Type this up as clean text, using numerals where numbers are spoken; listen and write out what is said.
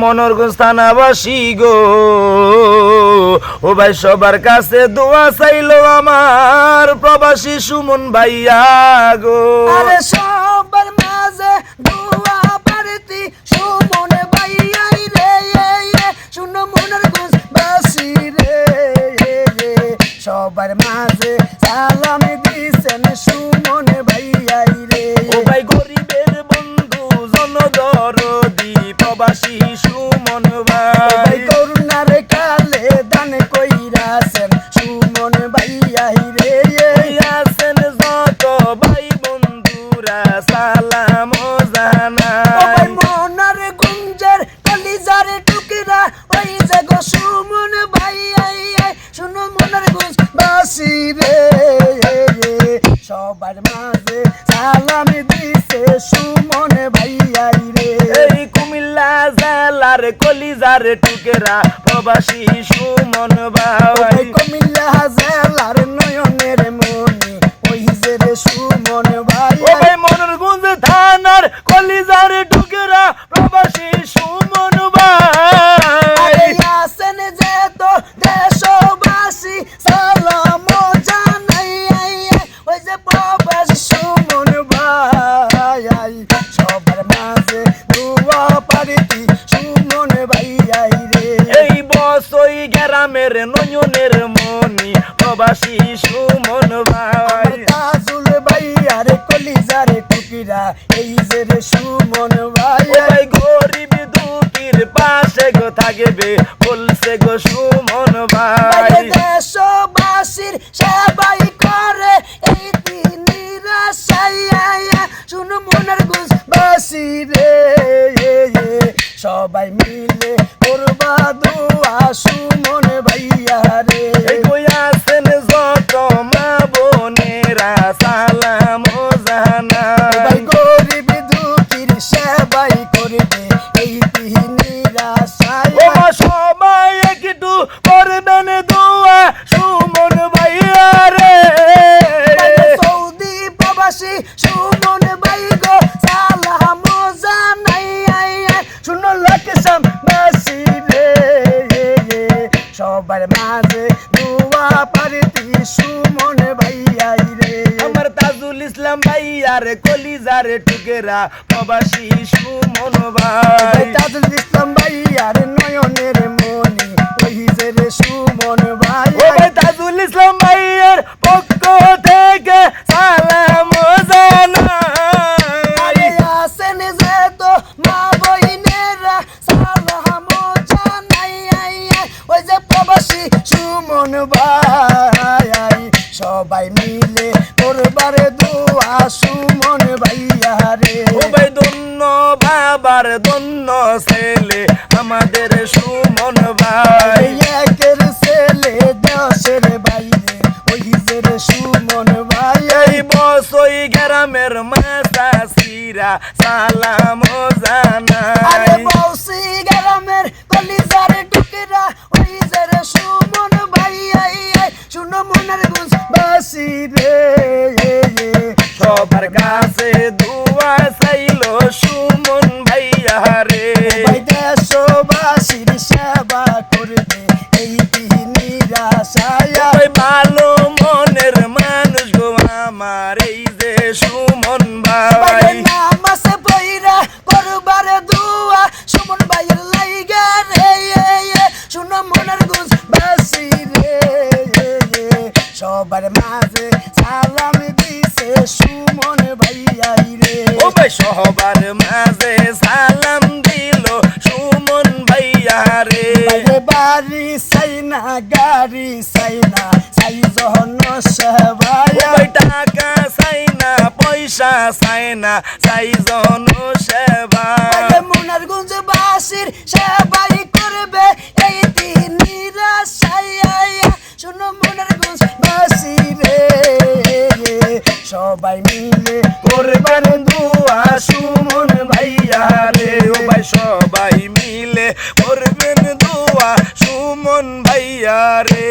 মনোরগঞ্জ থানাবাসী গো, ও ভাই সবার কাছে দোয়া চাইলো আমার প্রবাসী সুমন ভাইয়া গো। আরে সবার মাঝে দোয়া প্রার্থী সুমন ভাইয়া রে, শুনো মনোরগঞ্জ বাসী রে, সবার মাঝে সালাম দিছেন সুমন ভাইয়া রে। ও ভাই গরিবের বন্ধু জনদরদি প্রবাসী সুমন ভাই, করুণার কালে দান কইরাছেন সুমন ভাইয়া রে। আছেন যত ভাই বন্ধুরা সালাম জানাই। মনার গুঞ্জের কলিজার টুকরা ওই যে গো সুমন ভাইয়া, শুনো মনার গুঞ্জ বাসী রে, সবার মাঝে সালাম দিছে সুমন ভাইয়া রে। এই কুমিল্লা জেলার কলিজার টুকেরা প্রবাসী সুমন ভাই, কুমিল্লা জেলার নয়নের মনি ওই যে রে সুমন ভাই। ও ভাই মনোরগঞ্জ থানার কলিজার টুকেরা প্রবাসী সুমন ভাই, আছেন যে তো দেশবাসী সালাম জানাই, ওই যে প্রবাসী সুমন ভাই, সবার মাঝে দোয়া প্রার্থী সুমন ভাইয়া রে। এই বসই গ্রামের নয়নের মনি প্রবাসী সুমন ভাই, তাজুল ভাইয়ার কলিজার টুকিরা এই যে রে সুমন ভাই। ও ভাই গরিব দুঃখীর পাশে গো থাকবে বলছে গো সুমন ভাই, দেশবাসীর সেবাই করে এই তিনিরা সাইয়া, শুনো মনোরগঞ্জ বাসী রে, সবাই মিলে করবা দোয়া সুমন ভাইয়া রে। কই আছেন যত মা বোনেরা সালাম জানাই। গরিব দুঃখীর সেবাই করবে এই তিনিরা ও সাইয়া, মা সবাই একটু করবেন দোয়া সুমন ভাইয়া রে। সৌদি প্রবাসী সুমন ভাই গো সালাম জানাই, শুনো লাকসাম বাসী রে, সবার মাঝে দোয়া প্রার্থী সুমন ভাইয়া রে। আমার তাজুল ইসলাম ভাইয়ার কলিজার টুকেরা প্রবাসী সুমন ভাই, তাজুল ইসলাম ভাইয়ার নয়নের মনি ওই যে রে সুমন ভাই। ও ভাই তাজুল ইসলাম ভাইয়ার পক্ষ থেকে সালাম জানাই। আছেন যে তো মা বইনেরা সালাম জানাই, ওই যে প্রবাসী সুমন ভাই, সবাই মিলে করবার দোয়া সুমন ভাইয়া রে। ও ভাই ধন্য বাবার ধন্য ছেলে আমাদের সুমন ভাই, একের ছেলে দেশের বাইরে ওই যে রে সুমন ভাই। এই বসই গ্রামের মাসাসিরা সালাম আরে জানাই। বৌসি গ্রামের কলিজার টুকরা ওই যে রে সুমন ভাইয়া, শুনো মনোরগঞ্জ বাসী রে, সবার কাছে দোয়া চাইলো সুমন ভাইয়া রে। দেশবাসীর সেবা করবে এই তিনিরা সাইয়া, ওই ভালো মনের মানুষ গো আমার এই যে সুমন ভাই, নামাজ পইরা করবার দোয়া সুমন ভাইয়ের লাইগা রে, শুনো মনোরগঞ্জ বাসী রে, সবার মাঝে সালাম দিছে সুমন ভাইয়া রে। ও ভাই সবার মাঝে সালাম দিল সুমন ভাইয়া রে। বাড়ি চাই না গাড়ি চাই না চাই যখন সেবাই, ও ভাই টাকা চাই না পয়সা চাই না চাই জন সেবা। মনোরগঞ্জ বাসীর সেবাই করবে এই তিনিরা সাইয়া, শুনো মনোরগঞ্জ বাসী রে, সবাই মিলে করবেন দোয়া সুমন ভাইয়া রে। ও ভাই সবাই মিলে করবেন দোয়া সুমন ভাইয়া রে।